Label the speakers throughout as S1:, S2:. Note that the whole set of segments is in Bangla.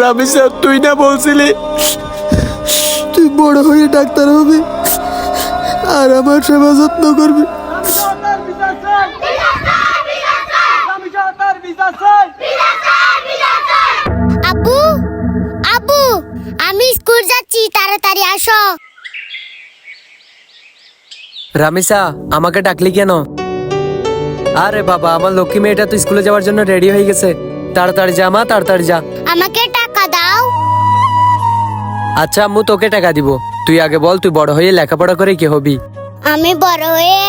S1: রামিসা, তুই না বলছিলি তুই বড় হয়ে ডাক্তার হবি আর আমার সেবা যত্ন করবি?
S2: আব্বু, আব্বু, আমি স্কুল যাচ্ছি, তাড়াতাড়ি আসো।
S1: রামিসা, আমাকে ডাকলি কেন? আরে বাবা, আমার লক্ষ্মী মেয়েটা তো স্কুলে যাওয়ার জন্য রেডি হয়ে গেছে। তাড়াতাড়ি যা মা, তাড়াতাড়ি যা।
S2: আমাকে টাকা দাও।
S1: আচ্ছা আম্মু, তোকে টাকা দিব। তুই আগে বল, তুই বড় হয়ে লেখাপড়া করে কি হবি?
S2: আমি বড় হয়ে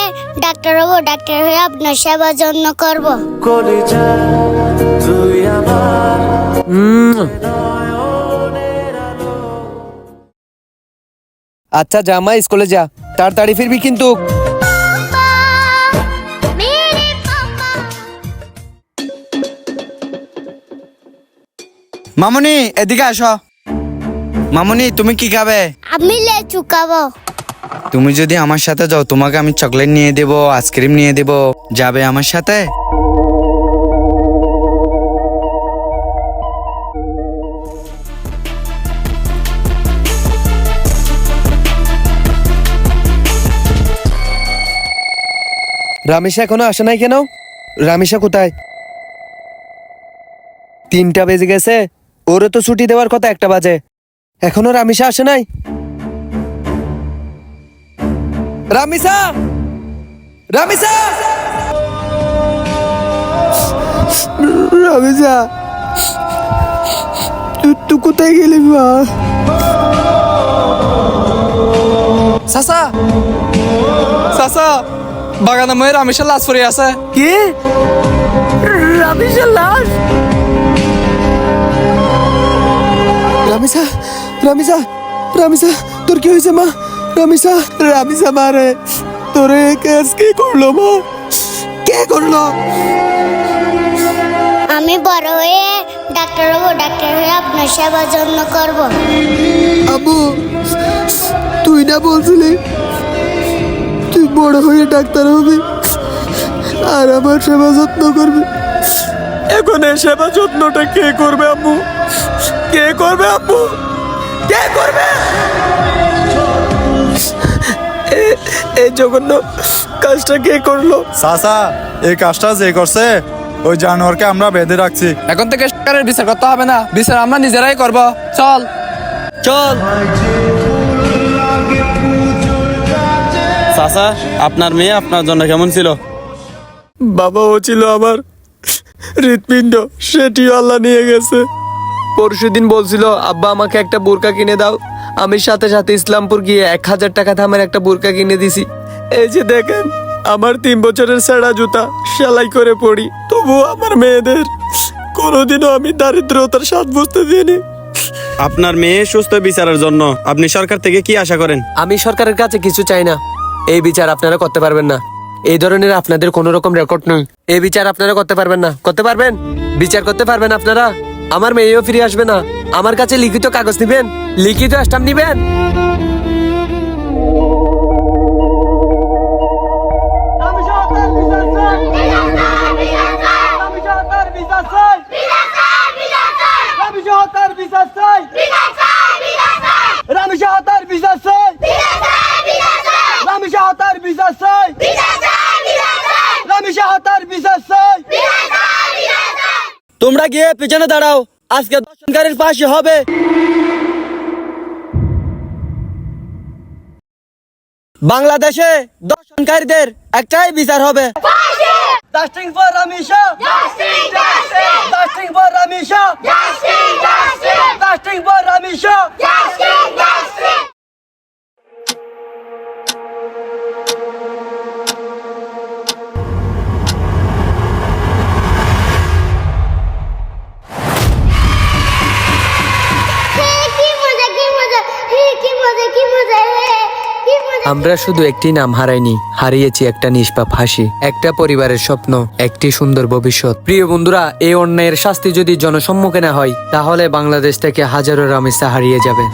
S2: ডাক্তার হব, ডাক্তার হয়ে আপনার সেবা যত্ন করব।
S1: আচ্ছা যা মা, স্কুলে যা, তাড়াতাড়ি ফিরবি কিন্তু।
S3: মামুনি, এদিকে আসো। মামুনি, তুমি কি খাবে?
S2: আমি লেচু খাবো।
S3: তুমি যদি আমার সাথে যাও, তোমাকে আমি চকলেট নিয়ে দেব, আইসক্রিম নিয়ে দেব। যাবে আমার সাথে?
S1: রামিসা এখনো আসে নাই কেন? রামিসা কোথায়? 3টা বেজে গেছে, ওরও তো ছুটি দেওয়ার কথা 1টা বাজে, এখনো রামিসা আসে নাই। রামিসা, রামিসা, রামিসা, তুই কোথায় গেলি মা?
S4: চাচা, চাচা, বাগানে মই রামেশের লাশ পড়ে আছে।
S1: কি? রামিসার লাশ? রামিসা, রামিসা, রামিসা, তোর কি হয়েছে মা? রামিসা, রামিসা মারে তোরে কেস কে করলো মা? কে করলো?
S2: আমি বড় হয়ে ডাক্তার হব, ডাক্তার হয়ে আপনার সেবা যত্ন করব।
S1: আব্বু, তুই না বলছিলি তুই বড় হয়ে ডাক্তার হবি আর আমার সেবা যত্ন করবি? এখন এই সেবা যত্নটা কে করবে আম্মু? কে করবে আম্মু? কে করবে? এই জঘন্য কাজটা কে করলো?
S5: চাচা, এই কাজটা যে করছে ওই জানোয়ারকে আমরা বেঁধে রাখছি।
S4: এখন থেকে সরকারের বিচার করতে হবে না, বিচার আমরা নিজেরাই করব। চল
S1: চল।
S6: চাচা, আপনার মেয়ে আপনার জন্য কেমন ছিল?
S1: বাবা, ও ছিল আমার হৃৎপিণ্ড, সেটিও আল্লাহ নিয়ে গেছে। পরশুদিন বলছিল আব্বা আমাকে একটা বোরকা কিনে দাও, আমি সাথে সাথে ইসলামপুর গিয়ে 1000 টাকা দামের একটা বোরকা কিনে দিছি। এই যে দেখেন, আমার 3 বছরের ছেঁড়া জুতা সেলাই করে পড়ি, তবুও আমার মেয়েদের কোনোদিনও আমি দারিদ্রতার স্বাদ বুঝতে দিইনি।
S6: আপনার মেয়ে সুস্থ বিচারের জন্য আপনি সরকার থেকে কি আশা করেন?
S1: আমি সরকারের কাছে কিছু চাই না। এই বিচার আপনারা করতে পারবেন না। এই ধরনের আপনাদের কোনো রকম রেকর্ড নেই। এই বিচার আপনারা করতে পারবেন না। করতে পারবেন? বিচার করতে পারবেন আপনারা? আমার মেয়েও ফিরে আসবে না। আমার কাছে লিখিত কাগজ নিবেন, লিখিত স্ট্যাম্প নিবেন। তোমরা গিয়ে পিছনে দাঁড়াও, আজকে দর্শনকারীর ফাঁসি হবে। বাংলাদেশে দর্শনকারীদের একটাই বিচার হবে। Justice for Ramisha! Justice! Justice! Justice for Ramisha! Justice! Justice! Justice for Ramisha! Justice! Justice! আমরা শুধু একটি নাম হারাইনি, হারিয়েছি একটা নিষ্পাপ হাসি, একটা পরিবারের স্বপ্ন, একটি সুন্দর ভবিষ্যৎ। প্রিয় বন্ধুরা, এই অন্যায়ের শাস্তি যদি জনসম্মুখে না হয়, তাহলে বাংলাদেশ থেকে হাজারো রামিসা হারিয়ে যাবে।